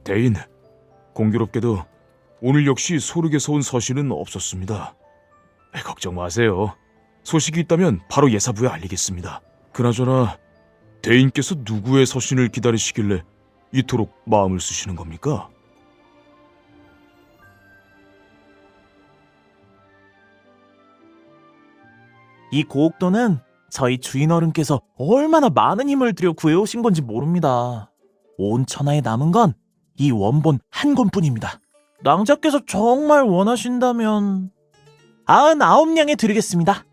대인, 공교롭게도 오늘 역시 소륵에서 온 서신은 없었습니다. 걱정 마세요. 소식이 있다면 바로 예사부에 알리겠습니다. 그나저나 대인께서 누구의 서신을 기다리시길래 이토록 마음을 쓰시는 겁니까? 이 고옥도는 저희 주인 어른께서 얼마나 많은 힘을 들여 구해오신 건지 모릅니다. 온 천하에 남은 건 이 원본 한 권뿐입니다. 낭자께서 정말 원하신다면 99냥에 드리겠습니다.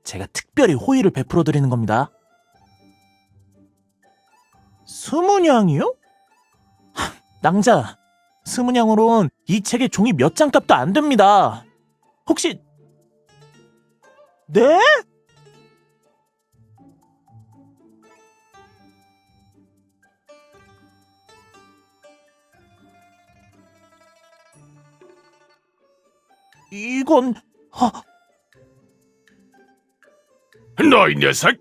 제가 특별히 호의를 베풀어 드리는 겁니다. 20냥이요? 낭자, 20냥으론 이 책의 종이 몇 장 값도 안 됩니다. 혹시... 네? 이건... 너희 녀석!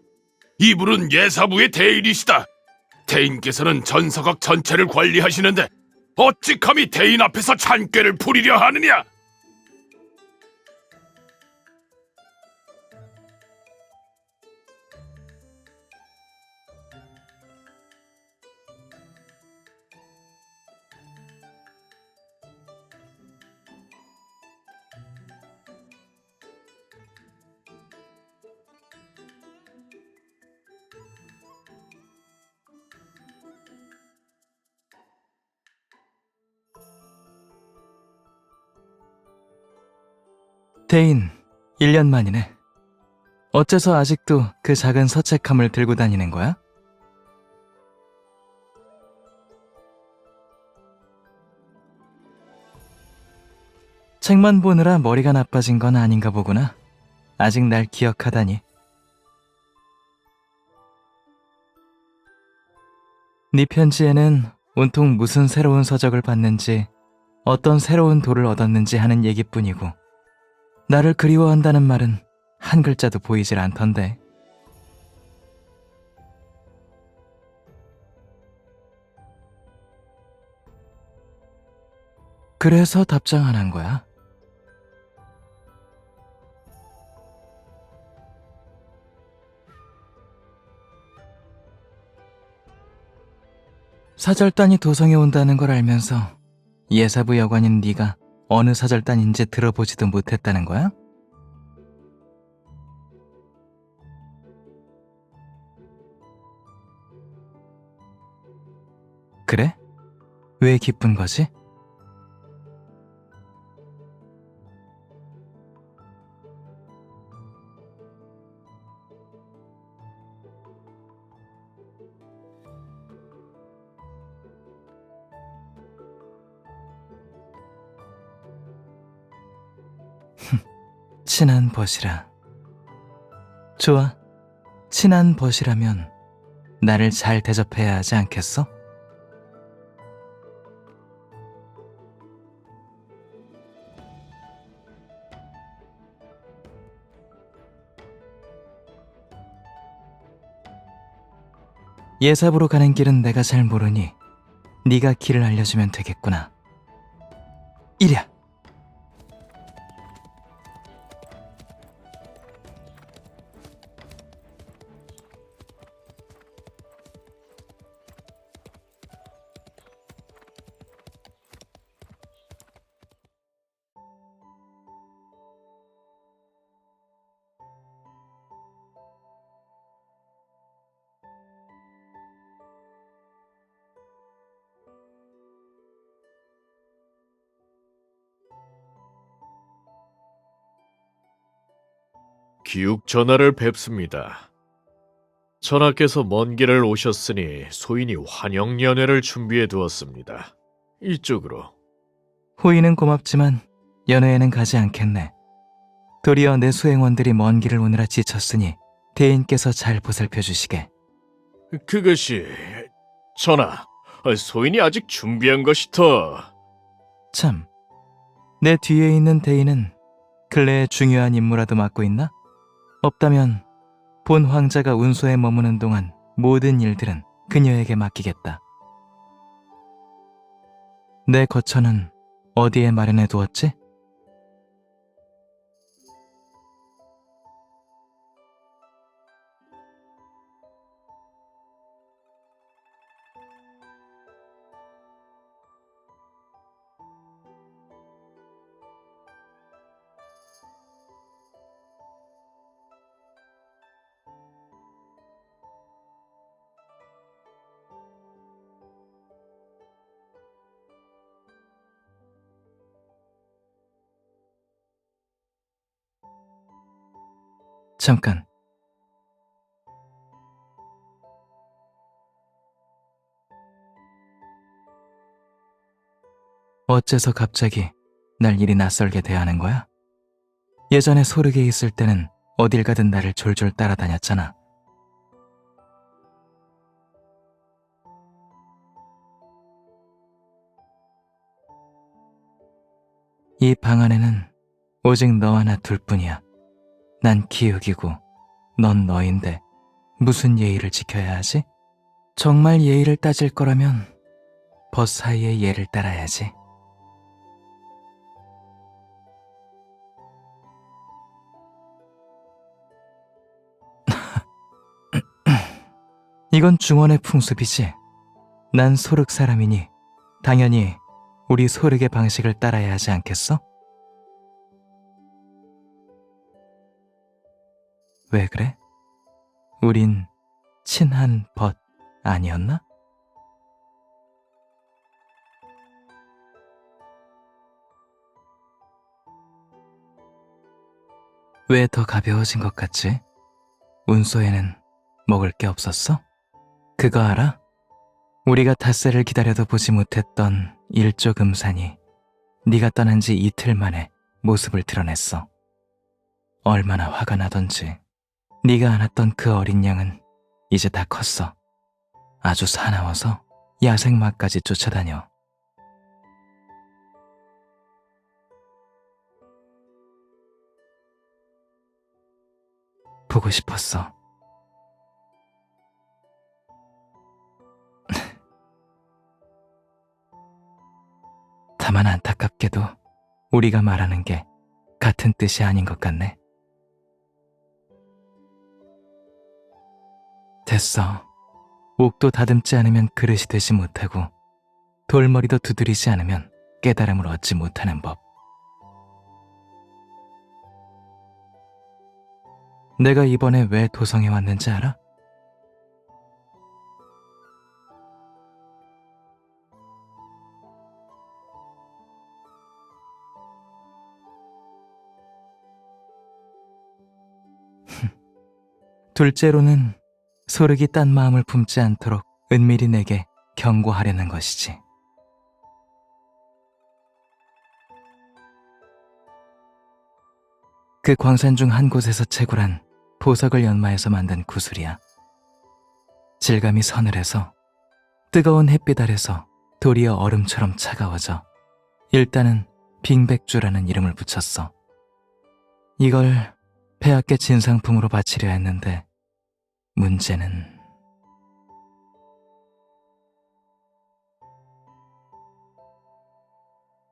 이분은 예사부의 대인이시다. 대인께서는 전서각 전체를 관리하시는데 어찌 감히 대인 앞에서 잔꾀를 부리려 하느냐? 대인, 1년 만이네. 어째서 아직도 그 작은 서책함을 들고 다니는 거야? 책만 보느라 머리가 나빠진 건 아닌가 보구나. 아직 날 기억하다니. 네 편지에는 온통 무슨 새로운 서적을 봤는지, 어떤 새로운 도를 얻었는지 하는 얘기뿐이고 나를 그리워한다는 말은 한 글자도 보이질 않던데. 그래서 답장 안 한 거야? 사절단이 도성에 온다는 걸 알면서 예사부 여관인 네가 어느 사절단인지 들어보지도 못했다는 거야? 그래? 왜 기쁜 거지? 친한 벗이라. 좋아. 친한 벗이라면 나를 잘 대접해야 하지 않겠어? 예사부로 가는 길은 내가 잘 모르니 네가 길을 알려주면 되겠구나. 이랴. 기욱 전하를 뵙습니다. 전하께서 먼 길을 오셨으니 소인이 환영연회를 준비해 두었습니다. 이쪽으로. 호의는 고맙지만 연회에는 가지 않겠네. 도리어 내 수행원들이 먼 길을 오느라 지쳤으니 대인께서 잘 보살펴 주시게. 그것이... 전하, 소인이 아직 준비한 것이 더... 참, 내 뒤에 있는 대인은 근래에 중요한 임무라도 맡고 있나? 없다면 본 황자가 운소에 머무는 동안 모든 일들은 그녀에게 맡기겠다. 내 거처는 어디에 마련해 두었지? 잠깐. 어째서 갑자기 날 이리 낯설게 대하는 거야? 예전에 소르게 있을 때는 어딜 가든 나를 졸졸 따라다녔잖아. 이 방 안에는 오직 너와 나 둘뿐이야. 난 기욱이고 넌 너인데 무슨 예의를 지켜야 하지? 정말 예의를 따질 거라면 벗 사이의 예를 따라야지. 이건 중원의 풍습이지. 난 소륵 사람이니 당연히 우리 소륵의 방식을 따라야 하지 않겠어? 왜 그래? 우린 친한 벗 아니었나? 왜 더 가벼워진 것 같지? 운소에는 먹을 게 없었어? 그거 알아? 우리가 닷새를 기다려도 보지 못했던 일조 금산이 네가 떠난 지 이틀 만에 모습을 드러냈어. 얼마나 화가 나던지. 네가 안았던 그 어린 양은 이제 다 컸어. 아주 사나워서 야생마까지 쫓아다녀. 보고 싶었어. 다만 안타깝게도 우리가 말하는 게 같은 뜻이 아닌 것 같네. 됐어. 옥도 다듬지 않으면 그릇이 되지 못하고 돌머리도 두드리지 않으면 깨달음을 얻지 못하는 법. 내가 이번에 왜 도성에 왔는지 알아? 둘째로는 소륵이 딴 마음을 품지 않도록 은밀히 내게 경고하려는 것이지. 그 광산 중 한 곳에서 채굴한 보석을 연마해서 만든 구슬이야. 질감이 서늘해서 뜨거운 햇빛 아래서 도리어 얼음처럼 차가워져 일단은 빙백주라는 이름을 붙였어. 이걸 폐하께 진상품으로 바치려 했는데 문제는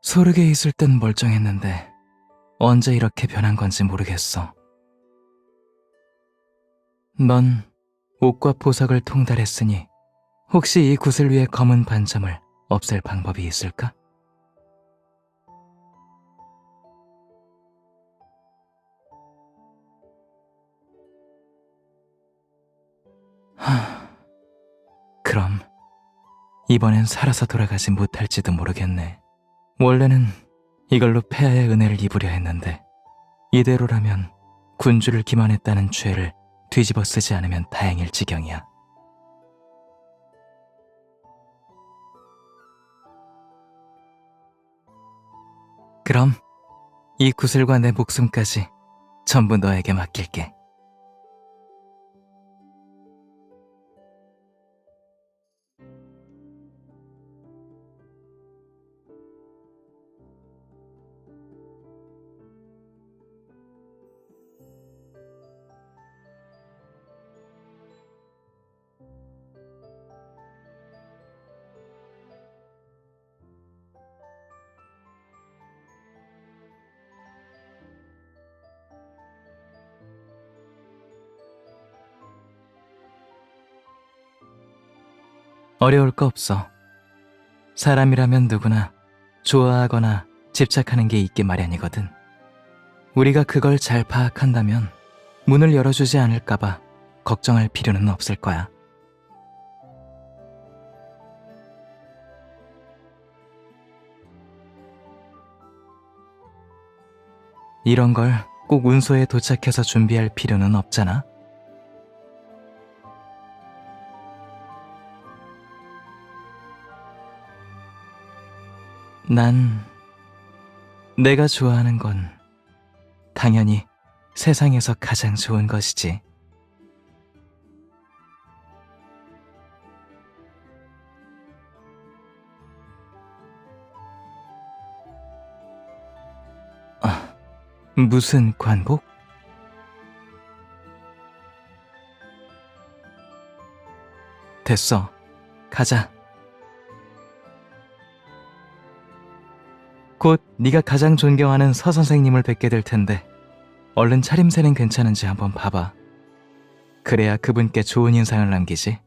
소르게 있을 땐 멀쩡했는데 언제 이렇게 변한 건지 모르겠어. 넌 옷과 보석을 통달했으니 혹시 이 구슬 위의 검은 반점을 없앨 방법이 있을까? 그럼 이번엔 살아서 돌아가지 못할지도 모르겠네. 원래는 이걸로 폐하의 은혜를 입으려 했는데 이대로라면 군주를 기만했다는 죄를 뒤집어 쓰지 않으면 다행일 지경이야. 그럼 이 구슬과 내 목숨까지 전부 너에게 맡길게. 어려울 거 없어. 사람이라면 누구나 좋아하거나 집착하는 게 있기 마련이거든. 우리가 그걸 잘 파악한다면 문을 열어주지 않을까봐 걱정할 필요는 없을 거야. 이런 걸 꼭 운소에 도착해서 준비할 필요는 없잖아. 난 내가 좋아하는 건 당연히 세상에서 가장 좋은 것이지. 무슨 관복? 됐어. 가자. 곧 네가 가장 존경하는 서 선생님을 뵙게 될 텐데 얼른 차림새는 괜찮은지 한번 봐봐. 그래야 그분께 좋은 인상을 남기지.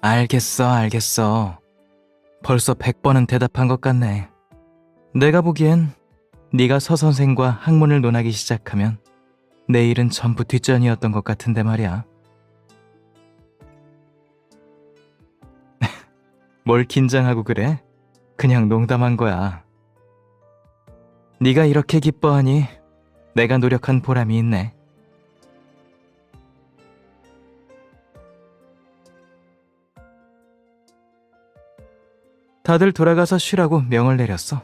알겠어. 벌써 100번은 대답한 것 같네. 내가 보기엔 네가 서 선생과 학문을 논하기 시작하면 내일은 전부 뒷전이었던 것 같은데 말이야. 뭘 긴장하고 그래? 그냥 농담한 거야. 네가 이렇게 기뻐하니 내가 노력한 보람이 있네. 다들 돌아가서 쉬라고 명을 내렸어.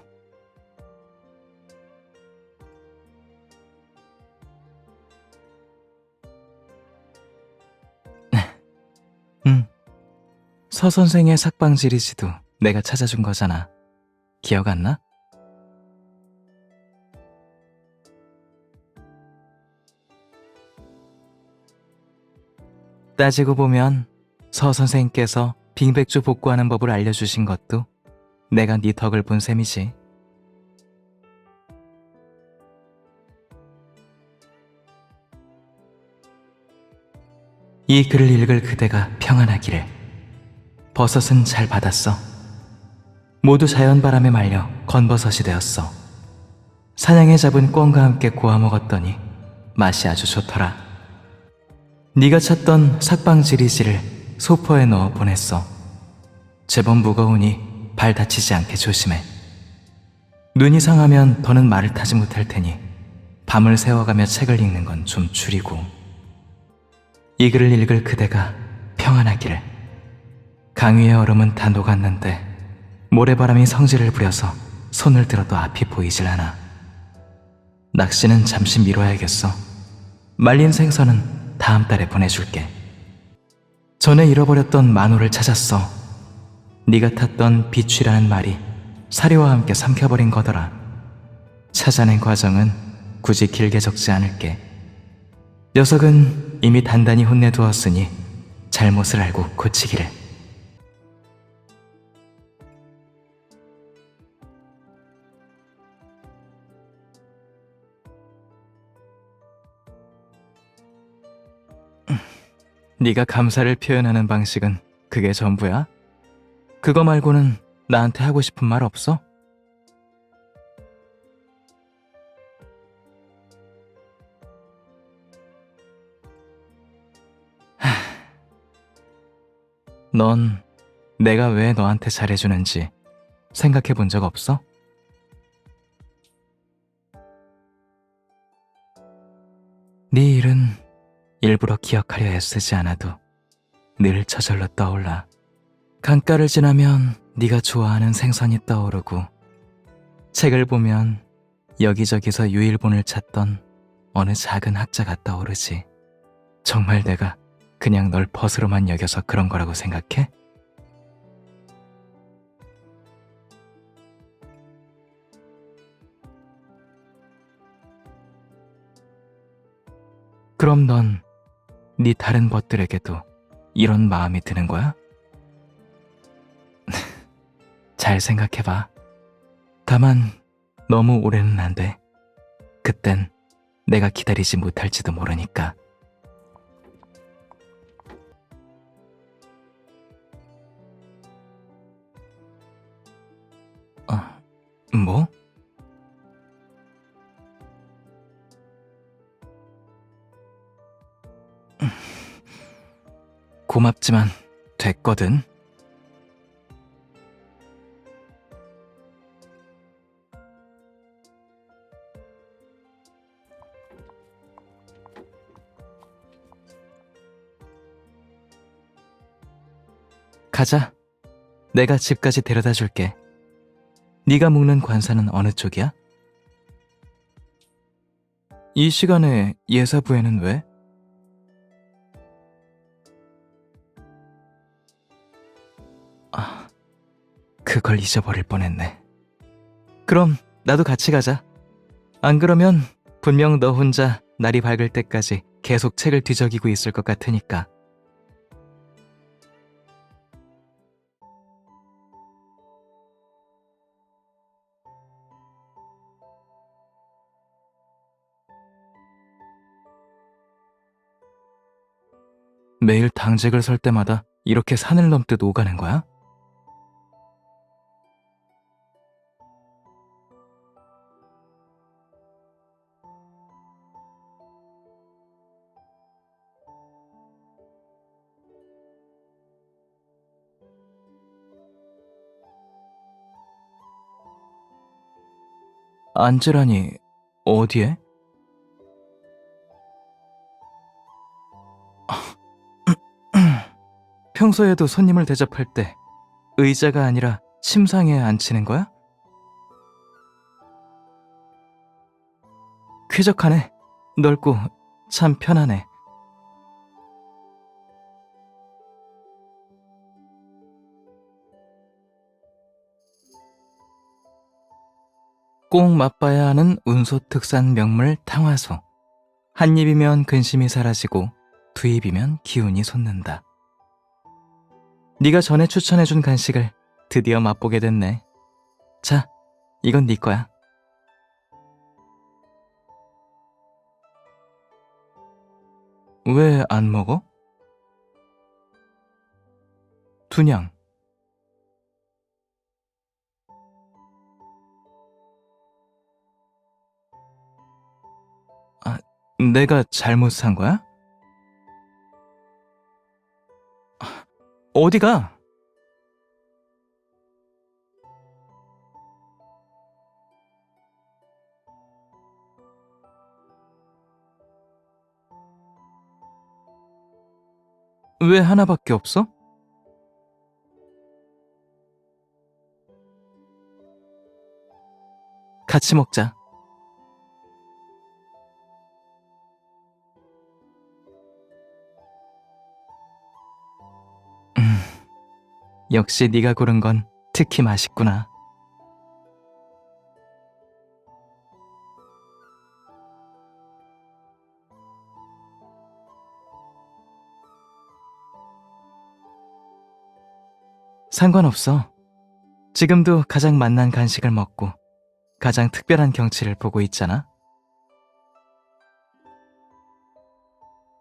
서 선생의 삭방 지리지도 내가 찾아준 거잖아. 기억 안 나? 따지고 보면 서 선생께서 빙백주 복구하는 법을 알려주신 것도 내가 네 덕을 본 셈이지. 이 글을 읽을 그대가 평안하기를. 버섯은 잘 받았어. 모두 자연바람에 말려 건버섯이 되었어. 사냥해 잡은 꿩과 함께 구워 먹었더니 맛이 아주 좋더라. 네가 찾던 삭방지리지를 소포에 넣어 보냈어. 제법 무거우니 발 다치지 않게 조심해. 눈이 상하면 더는 말을 타지 못할 테니 밤을 새워가며 책을 읽는 건 좀 줄이고. 이 글을 읽을 그대가 평안하기를. 강위의 얼음은 다 녹았는데 모래바람이 성질을 부려서 손을 들어도 앞이 보이질 않아. 낚시는 잠시 미뤄야겠어. 말린 생선은 다음 달에 보내줄게. 전에 잃어버렸던 만호를 찾았어. 네가 탔던 비취라는 말이 사료와 함께 삼켜버린 거더라. 찾아낸 과정은 굳이 길게 적지 않을게. 녀석은 이미 단단히 혼내두었으니 잘못을 알고 고치기를. 네가 감사를 표현하는 방식은 그게 전부야? 그거 말고는 나한테 하고 싶은 말 없어? 넌 내가 왜 너한테 잘해주는지 생각해 본 적 없어? 네 일은 일부러 기억하려 애쓰지 않아도 늘 저절로 떠올라. 강가를 지나면 네가 좋아하는 생선이 떠오르고, 책을 보면 여기저기서 유일본을 찾던 어느 작은 학자가 떠오르지. 정말 내가 그냥 널 벗으로만 여겨서 그런 거라고 생각해? 그럼 넌 네 다른 벗들에게도 이런 마음이 드는 거야? 잘 생각해봐. 다만 너무 오래는 안 돼. 그땐 내가 기다리지 못할지도 모르니까. 뭐? 고맙지만 됐거든. 가자. 내가 집까지 데려다 줄게. 네가 묵는 관사는 어느 쪽이야? 이 시간에 예사부에는 왜? 아, 그걸 잊어버릴 뻔했네. 그럼 나도 같이 가자. 안 그러면 분명 너 혼자 날이 밝을 때까지 계속 책을 뒤적이고 있을 것 같으니까. 매일 당직을 설 때마다 이렇게 산을 넘듯 오가는 거야? 앉으라니 어디에? 평소에도 손님을 대접할 때 의자가 아니라 침상에 앉히는 거야? 쾌적하네. 넓고 참 편하네. 꼭 맛봐야 하는 운소 특산 명물 탕화소. 한 입이면 근심이 사라지고 두 입이면 기운이 솟는다. 네가 전에 추천해준 간식을 드디어 맛보게 됐네. 자, 이건 네 거야. 왜 안 먹어? 둔양. 아, 내가 잘못 산 거야? 어디가? 왜 하나밖에 없어? 같이 먹자. 역시 네가 고른 건 특히 맛있구나. 상관없어. 지금도 가장 맛난 간식을 먹고 가장 특별한 경치를 보고 있잖아.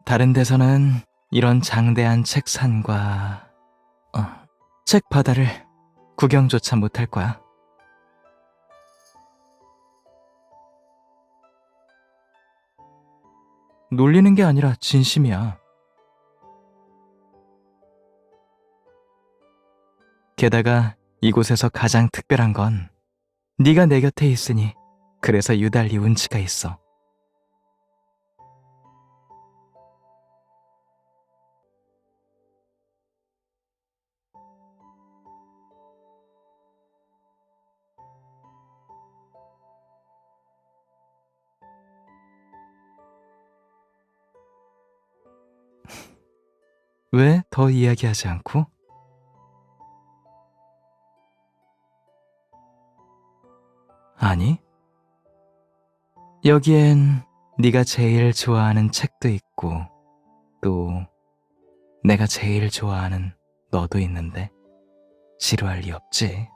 다른 데서는 이런 장대한 책산과 책 바다를 구경조차 못할 거야. 놀리는 게 아니라 진심이야. 게다가 이곳에서 가장 특별한 건 네가 내 곁에 있으니 그래서 유달리 운치가 있어. 왜 더 이야기하지 않고? 아니, 여기엔 네가 제일 좋아하는 책도 있고 또 내가 제일 좋아하는 너도 있는데 지루할 리 없지.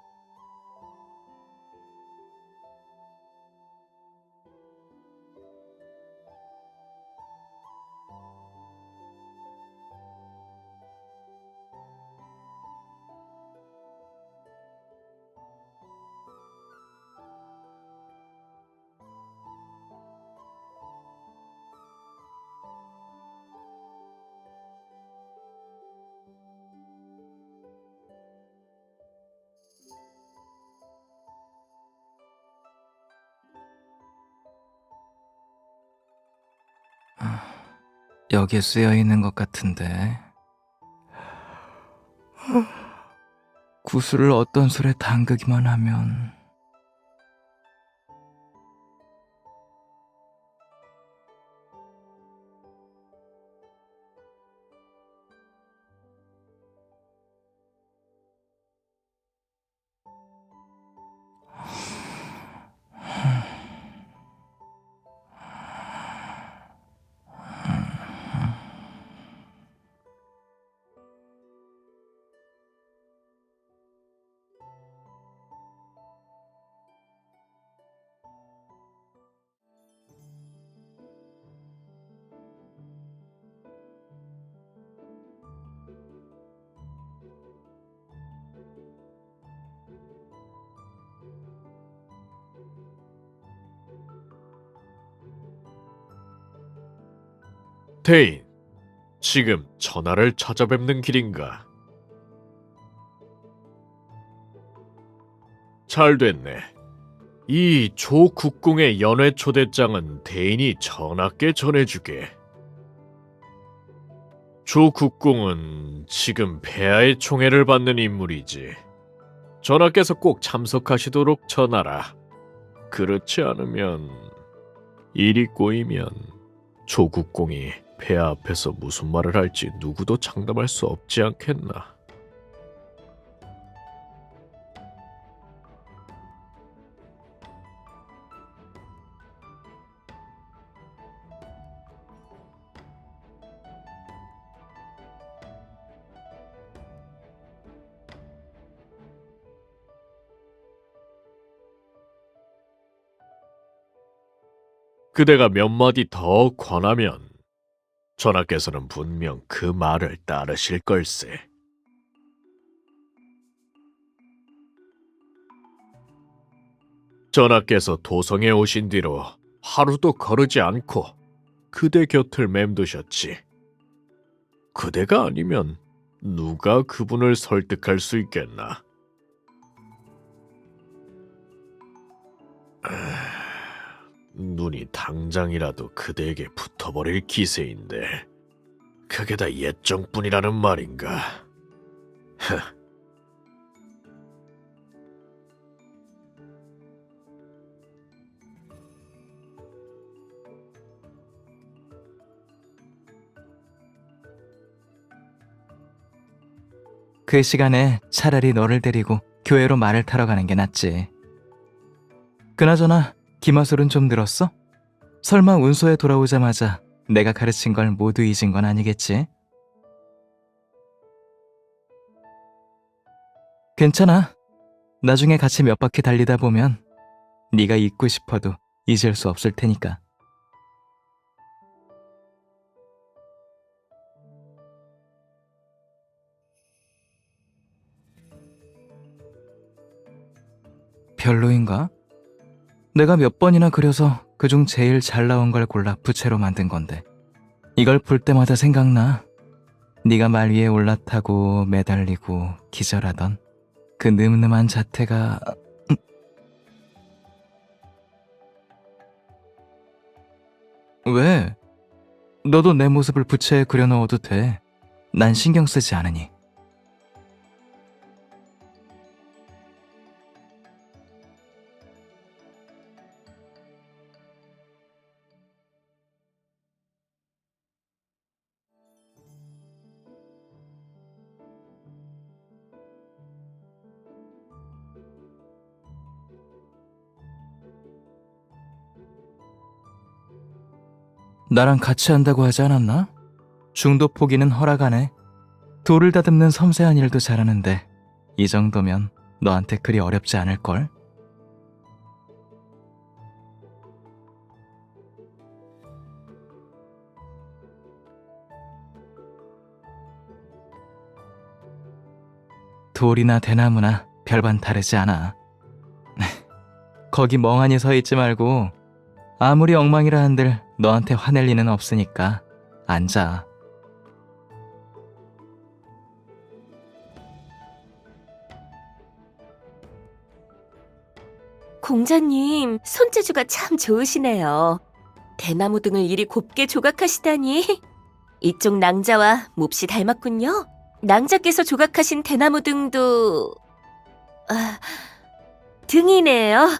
여기에 쓰여 있는 것 같은데. 구슬을 어떤 술에 담그기만 하면. 대인, 지금 전하를 찾아뵙는 길인가? 잘 됐네. 이 조국공의 연회 초대장은 대인이 전하께 전해주게. 조국공은 지금 폐하의 총애를 받는 인물이지. 전하께서 꼭 참석하시도록 전하라. 그렇지 않으면 일이 꼬이면 조국공이 폐하 앞에서 무슨 말을 할지 누구도 장담할 수 없지 않겠나. 그대가 몇 마디 더 권하면 전하께서는 분명 그 말을 따르실 걸세. 전하께서 도성에 오신 뒤로 하루도 거르지 않고 그대 곁을 맴도셨지. 그대가 아니면 누가 그분을 설득할 수 있겠나? 눈이 당장이라도 그대에게 붙어버릴 기세인데 그게 다 예정뿐이라는 말인가? 그 시간에 차라리 너를 데리고 교회로 말을 타러 가는 게 낫지. 그나저나 기마술은 좀 늘었어? 설마 운소에 돌아오자마자 내가 가르친 걸 모두 잊은 건 아니겠지? 괜찮아. 나중에 같이 몇 바퀴 달리다 보면 네가 잊고 싶어도 잊을 수 없을 테니까. 별로인가? 내가 몇 번이나 그려서 그중 제일 잘 나온 걸 골라 부채로 만든 건데 이걸 볼 때마다 생각나. 네가 말 위에 올라타고 매달리고 기절하던 그 늠름한 자태가... 왜? 너도 내 모습을 부채에 그려넣어도 돼. 난 신경 쓰지 않으니. 나랑 같이 한다고 하지 않았나? 중도 포기는 허락하네. 돌을 다듬는 섬세한 일도 잘하는데 이 정도면 너한테 그리 어렵지 않을걸? 돌이나 대나무나 별반 다르지 않아. 거기 멍하니 서 있지 말고 아무리 엉망이라 한들 너한테 화낼 리는 없으니까 앉아. 공자님, 손재주가 참 좋으시네요. 대나무 등을 이리 곱게 조각하시다니. 이쪽 낭자와 몹시 닮았군요. 낭자께서 조각하신 대나무 등도... 등이네요.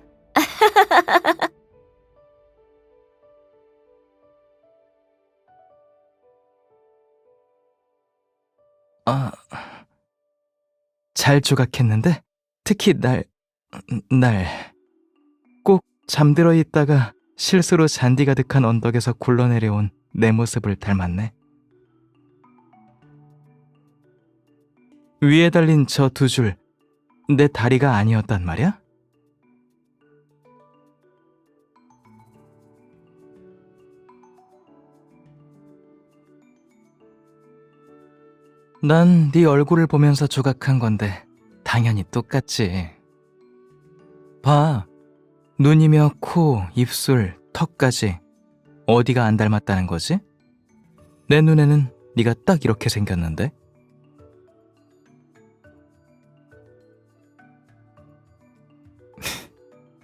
잘 조각했는데 특히 꼭 잠들어 있다가 실수로 잔디 가득한 언덕에서 굴러내려온 내 모습을 닮았네. 위에 달린 저 두 줄, 내 다리가 아니었단 말이야? 난 네 얼굴을 보면서 조각한 건데 당연히 똑같지. 봐, 눈이며 코, 입술, 턱까지 어디가 안 닮았다는 거지? 내 눈에는 네가 딱 이렇게 생겼는데?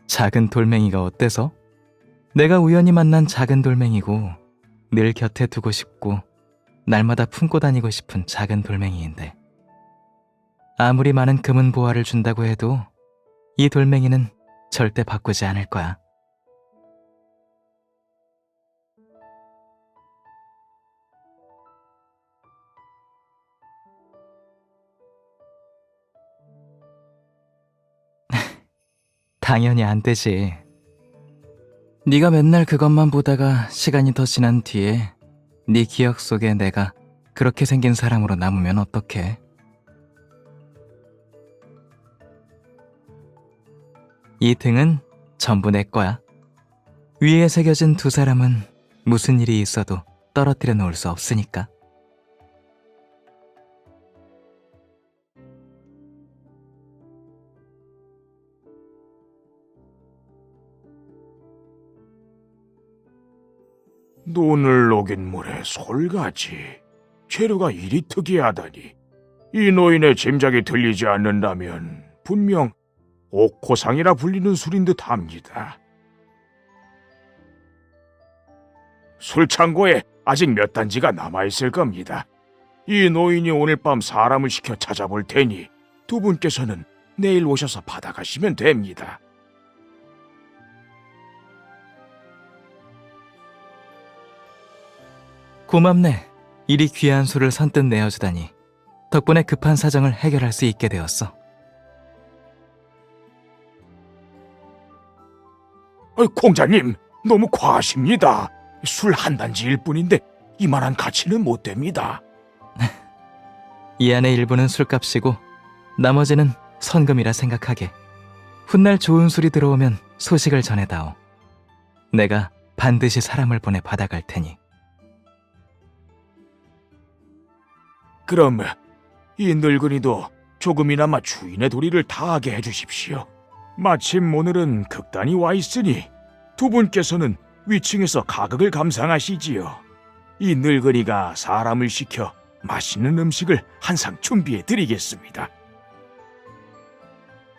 작은 돌멩이가 어때서? 내가 우연히 만난 작은 돌멩이고 늘 곁에 두고 싶고 날마다 품고 다니고 싶은 작은 돌멩이인데 아무리 많은 금은 보화를 준다고 해도 이 돌멩이는 절대 바꾸지 않을 거야. 당연히 안 되지. 네가 맨날 그것만 보다가 시간이 더 지난 뒤에 네 기억 속에 내가 그렇게 생긴 사람으로 남으면 어떡해? 이 등은 전부 내 거야. 위에 새겨진 두 사람은 무슨 일이 있어도 떨어뜨려 놓을 수 없으니까. 눈을 녹인 물에 솔가지. 재료가 이리 특이하다니. 이 노인의 짐작이 들리지 않는다면 분명 옥호상이라 불리는 술인 듯합니다. 술창고에 아직 몇 단지가 남아있을 겁니다. 이 노인이 오늘 밤 사람을 시켜 찾아볼 테니 두 분께서는 내일 오셔서 받아가시면 됩니다. 고맙네. 이리 귀한 술을 선뜻 내어주다니. 덕분에 급한 사정을 해결할 수 있게 되었어. 공자님, 너무 과하십니다. 술 한 단지일 뿐인데 이만한 가치는 못 됩니다. 이 안의 일부는 술값이고 나머지는 선금이라 생각하게. 훗날 좋은 술이 들어오면 소식을 전해다오. 내가 반드시 사람을 보내 받아갈 테니. 그럼 이 늙은이도 조금이나마 주인의 도리를 다하게 해주십시오. 마침 오늘은 극단이 와 있으니 두 분께서는 위층에서 가극을 감상하시지요. 이 늙은이가 사람을 시켜 맛있는 음식을 한 상 준비해 드리겠습니다.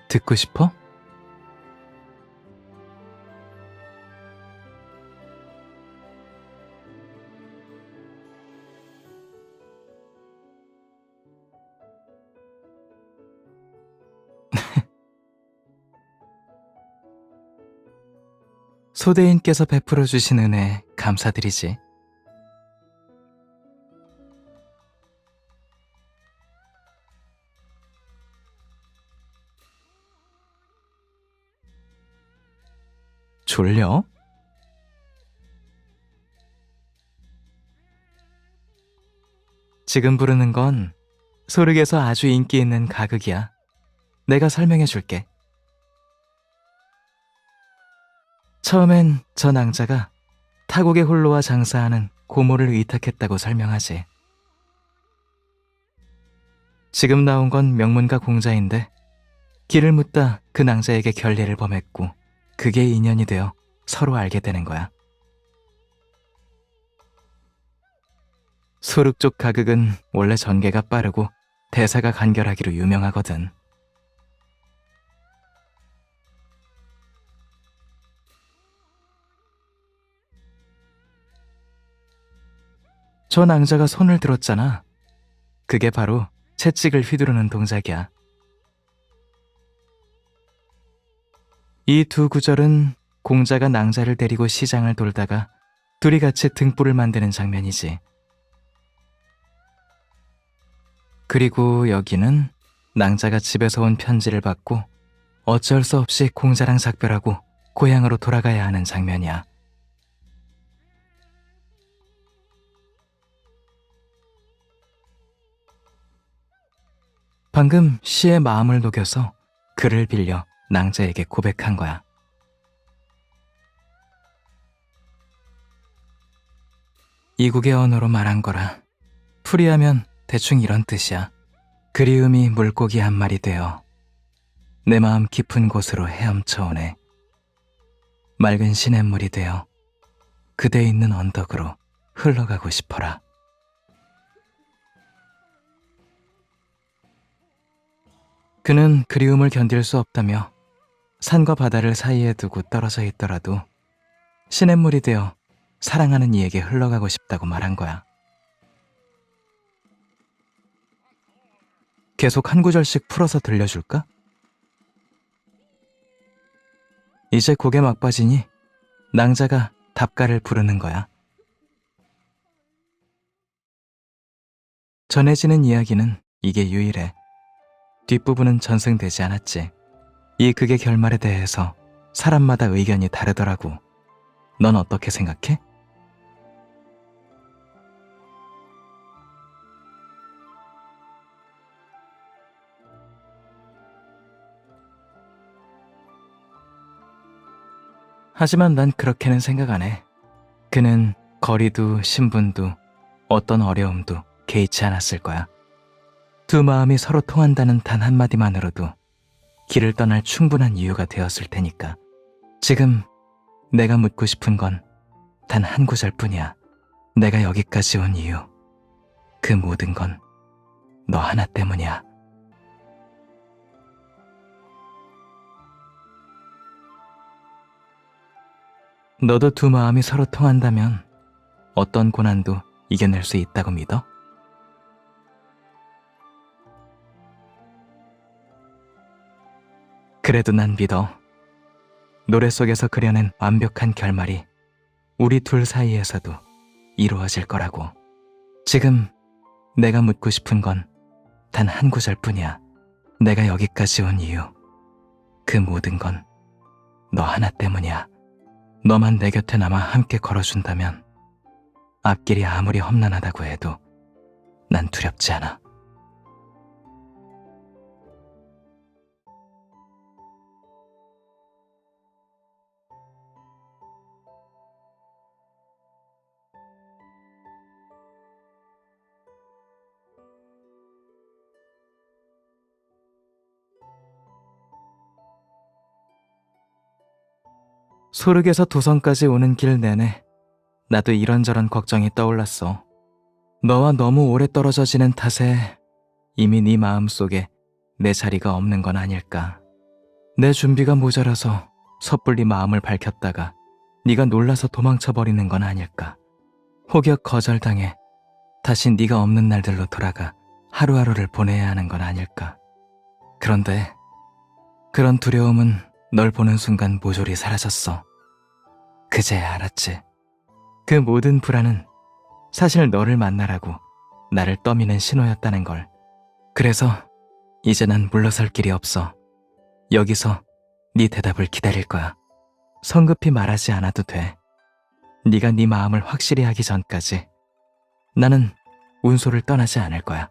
듣고 싶어? 소대인께서 베풀어 주신 은혜 감사드리지. 졸려? 지금 부르는 건 소륵에서 아주 인기 있는 가극이야. 내가 설명해 줄게. 처음엔 저 낭자가 타국의 홀로와 장사하는 고모를 의탁했다고 설명하지. 지금 나온 건 명문가 공자인데 길을 묻다 그 낭자에게 결례를 범했고 그게 인연이 되어 서로 알게 되는 거야. 소륵 쪽 가극은 원래 전개가 빠르고 대사가 간결하기로 유명하거든. 저 낭자가 손을 들었잖아. 그게 바로 채찍을 휘두르는 동작이야. 이 두 구절은 공자가 낭자를 데리고 시장을 돌다가 둘이 같이 등불을 만드는 장면이지. 그리고 여기는 낭자가 집에서 온 편지를 받고 어쩔 수 없이 공자랑 작별하고 고향으로 돌아가야 하는 장면이야. 방금 시의 마음을 녹여서 글을 빌려 낭자에게 고백한 거야. 이국의 언어로 말한 거라. 풀이하면 대충 이런 뜻이야. 그리움이 물고기 한 마리 되어 내 마음 깊은 곳으로 헤엄쳐 오네. 맑은 시냇물이 되어 그대 있는 언덕으로 흘러가고 싶어라. 그는 그리움을 견딜 수 없다며 산과 바다를 사이에 두고 떨어져 있더라도 시냇물이 되어 사랑하는 이에게 흘러가고 싶다고 말한 거야. 계속 한 구절씩 풀어서 들려줄까? 이제 곡에 막빠지니 낭자가 답가를 부르는 거야. 전해지는 이야기는 이게 유일해. 뒷부분은 전승되지 않았지. 이 극의 결말에 대해서 사람마다 의견이 다르더라고. 넌 어떻게 생각해? 하지만 난 그렇게는 생각 안 해. 그는 거리도 신분도 어떤 어려움도 개의치 않았을 거야. 두 마음이 서로 통한다는 단 한마디만으로도 길을 떠날 충분한 이유가 되었을 테니까. 지금 내가 묻고 싶은 건 단 한 구절뿐이야. 내가 여기까지 온 이유. 그 모든 건 너 하나 때문이야. 너도 두 마음이 서로 통한다면 어떤 고난도 이겨낼 수 있다고 믿어? 그래도 난 믿어. 노래 속에서 그려낸 완벽한 결말이 우리 둘 사이에서도 이루어질 거라고. 지금 내가 묻고 싶은 건 단 한 구절뿐이야. 내가 여기까지 온 이유. 그 모든 건 너 하나 때문이야. 너만 내 곁에 남아 함께 걸어준다면 앞길이 아무리 험난하다고 해도 난 두렵지 않아. 소륵에서 도성까지 오는 길 내내 나도 이런저런 걱정이 떠올랐어. 너와 너무 오래 떨어져 지낸 탓에 이미 네 마음속에 내 자리가 없는 건 아닐까. 내 준비가 모자라서 섣불리 마음을 밝혔다가 네가 놀라서 도망쳐버리는 건 아닐까. 혹여 거절당해 다시 네가 없는 날들로 돌아가 하루하루를 보내야 하는 건 아닐까. 그런데 그런 두려움은 널 보는 순간 모조리 사라졌어. 그제야 알았지. 그 모든 불안은 사실 너를 만나라고 나를 떠미는 신호였다는 걸. 그래서 이제 난 물러설 길이 없어. 여기서 네 대답을 기다릴 거야. 성급히 말하지 않아도 돼. 네가 네 마음을 확실히 하기 전까지 나는 운소를 떠나지 않을 거야.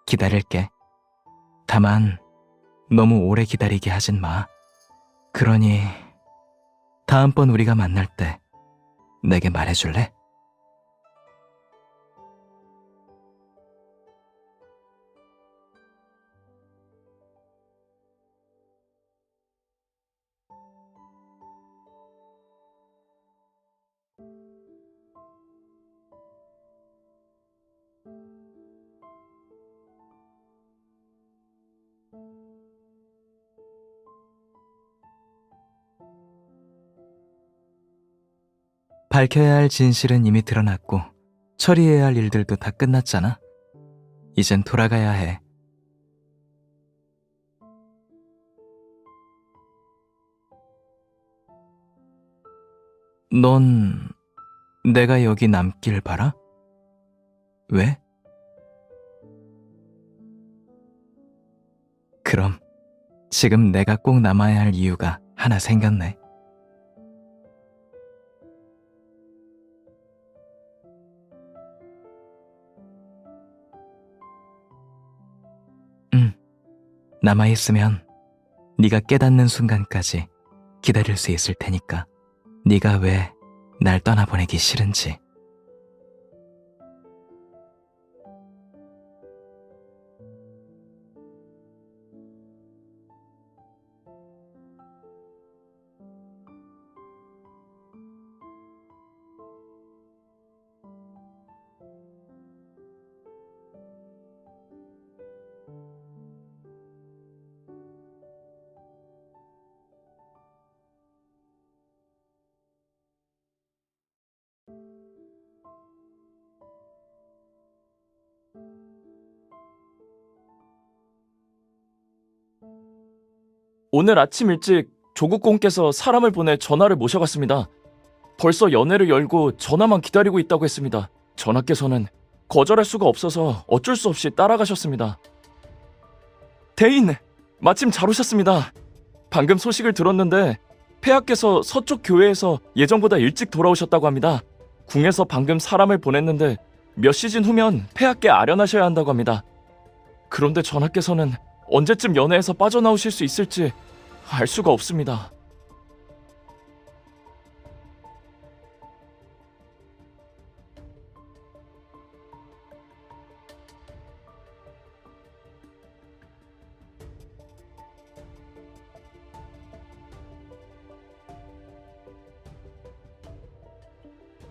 기다릴게. 다만 너무 오래 기다리게 하진 마. 그러니 다음번 우리가 만날 때 내게 말해줄래? 밝혀야 할 진실은 이미 드러났고 처리해야 할 일들도 다 끝났잖아. 이젠 돌아가야 해. 넌 내가 여기 남길 바라? 왜? 그럼 지금 내가 꼭 남아야 할 이유가 하나 생겼네. 남아있으면 네가 깨닫는 순간까지 기다릴 수 있을 테니까. 네가 왜 날 떠나보내기 싫은지. 오늘 아침 일찍 조국 공께서 사람을 보내 전하를 모셔갔습니다. 벌써 연회를 열고 전하만 기다리고 있다고 했습니다. 전하께서는 거절할 수가 없어서 어쩔 수 없이 따라가셨습니다. 대인, 마침 잘 오셨습니다. 방금 소식을 들었는데 폐하께서 서쪽 교회에서 예정보다 일찍 돌아오셨다고 합니다. 궁에서 방금 사람을 보냈는데 몇 시즌 후면 폐하께 아련하셔야 한다고 합니다. 그런데 전하께서는 언제쯤 연회에서 빠져나오실 수 있을지 알 수가 없습니다.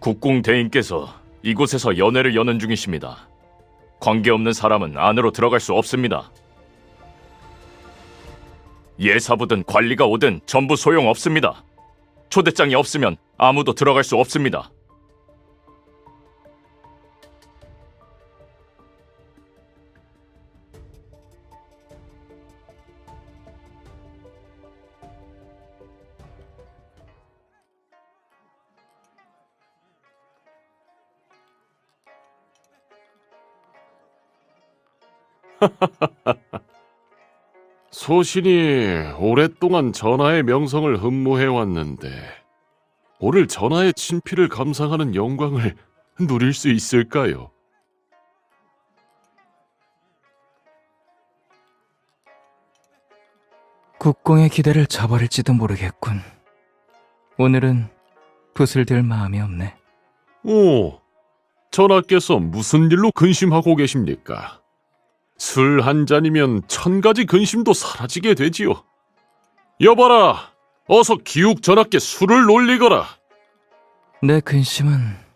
국궁 대인께서 이곳에서 연회를 여는 중이십니다. 관계없는 사람은 안으로 들어갈 수 없습니다. 예사부든 관리가 오든 전부 소용없습니다. 초대장이 없으면 아무도 들어갈 수 없습니다. 소신이 오랫동안 전하의 명성을 흠모해왔는데 오늘 전하의 친필을 감상하는 영광을 누릴 수 있을까요? 국공의 기대를 저버릴지도 모르겠군. 오늘은 붓을 들 마음이 없네. 오, 전하께서 무슨 일로 근심하고 계십니까? 술 한 잔이면 1000가지 근심도 사라지게 되지요. 여봐라, 어서 기욱 전하께 술을 놀리거라. 내 근심은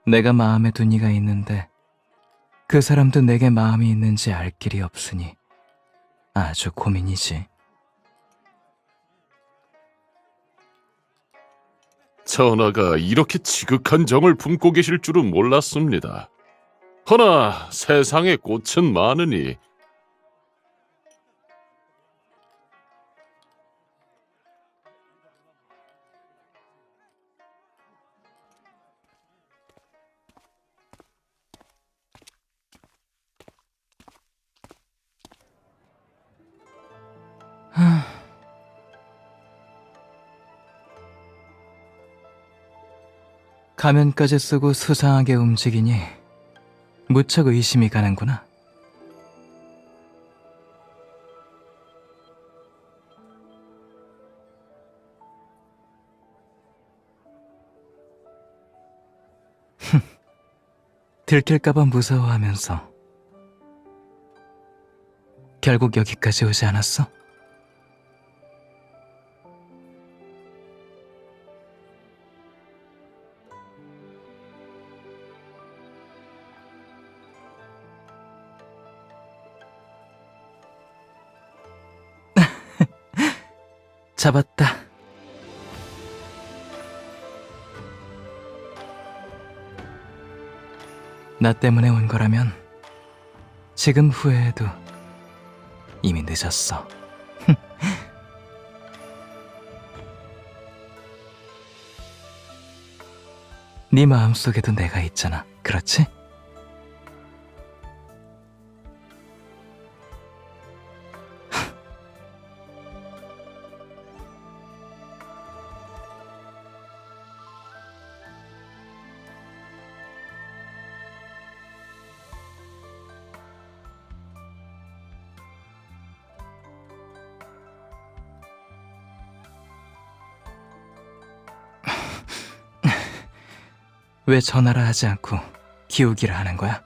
내가 마음에 둔 이가 있는데 그 사람도 내게 마음이 있는지 알 길이 없으니 아주 고민이지. 전하가 이렇게 지극한 정을 품고 계실 줄은 몰랐습니다. 허나 세상에 꽃은 많으니 가면까지 쓰고 수상하게 움직이니 무척 의심이 가는구나. 들킬까봐 무서워하면서 결국 여기까지 오지 않았어? 잡았다. 나 때문에 온 거라면 지금 후회해도 이미 늦었어. 네 마음속에도 내가 있잖아. 그렇지? 왜 전화를 하지 않고 기우기를 하는 거야?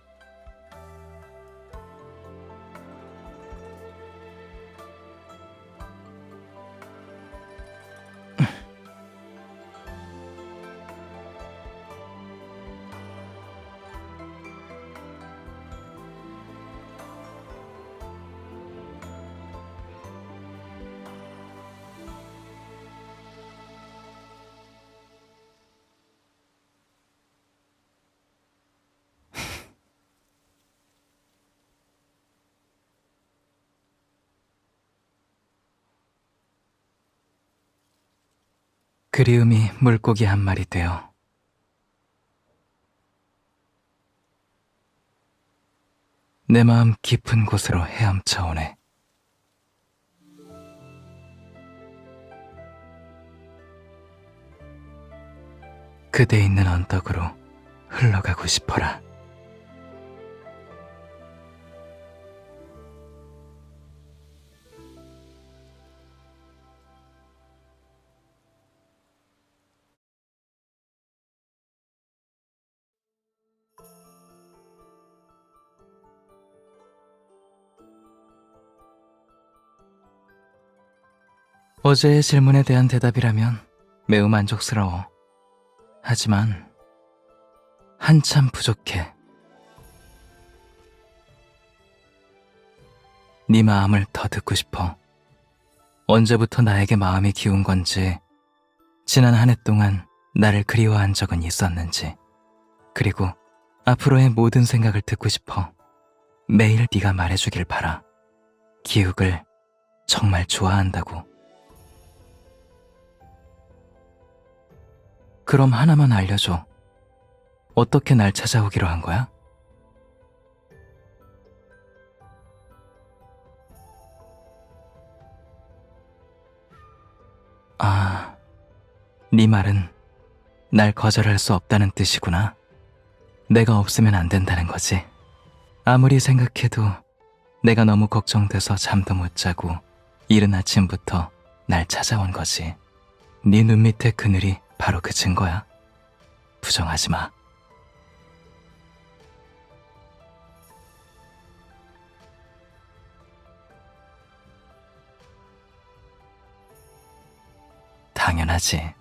그리움이 물고기 한 마리 되어 내 마음 깊은 곳으로 헤엄쳐 오네. 그대 있는 언덕으로 흘러가고 싶어라. 어제의 질문에 대한 대답이라면 매우 만족스러워. 하지만 한참 부족해. 네 마음을 더 듣고 싶어. 언제부터 나에게 마음이 기운 건지, 지난 한 해 동안 나를 그리워한 적은 있었는지, 그리고 앞으로의 모든 생각을 듣고 싶어. 매일 네가 말해주길 바라. 기욱을 정말 좋아한다고. 그럼 하나만 알려줘. 어떻게 날 찾아오기로 한 거야? 아, 네 말은 날 거절할 수 없다는 뜻이구나. 내가 없으면 안 된다는 거지. 아무리 생각해도 내가 너무 걱정돼서 잠도 못 자고 이른 아침부터 날 찾아온 거지. 네 눈 밑의 그늘이 바로 그 증거야. 부정하지 마. 당연하지.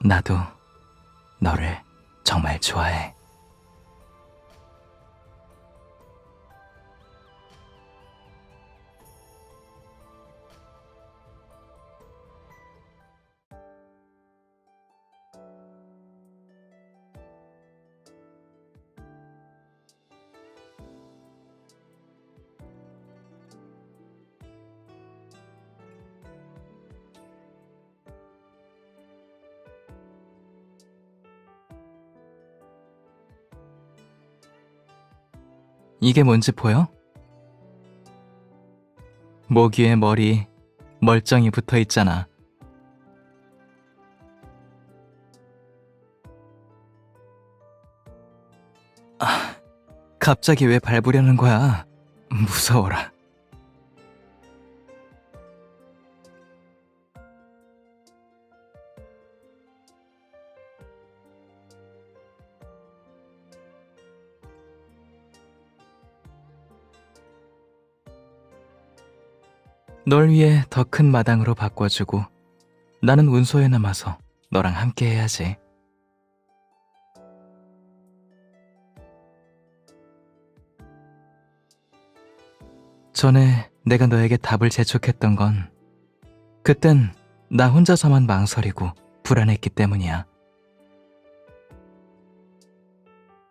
나도 너를 정말 좋아해. 이게 뭔지 보여? 목 위에 머리 멀쩡히 붙어 있잖아. 갑자기 왜 밟으려는 거야? 무서워라. 널 위해 더 큰 마당으로 바꿔주고 나는 운소에 남아서 너랑 함께 해야지. 전에 내가 너에게 답을 재촉했던 건 그땐 나 혼자서만 망설이고 불안했기 때문이야.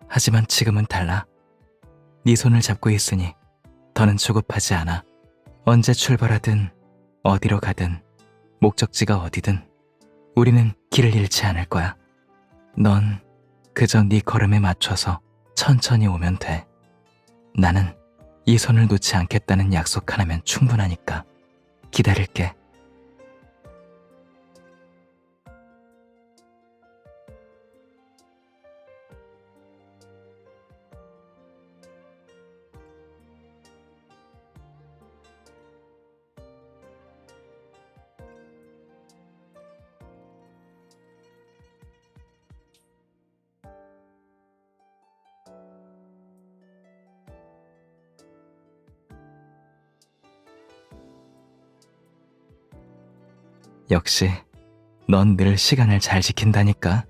하지만 지금은 달라. 네 손을 잡고 있으니 더는 조급하지 않아. 언제 출발하든 어디로 가든 목적지가 어디든 우리는 길을 잃지 않을 거야. 넌 그저 네 걸음에 맞춰서 천천히 오면 돼. 나는 이 손을 놓지 않겠다는 약속 하나면 충분하니까 기다릴게. 역시 넌 늘 시간을 잘 지킨다니까.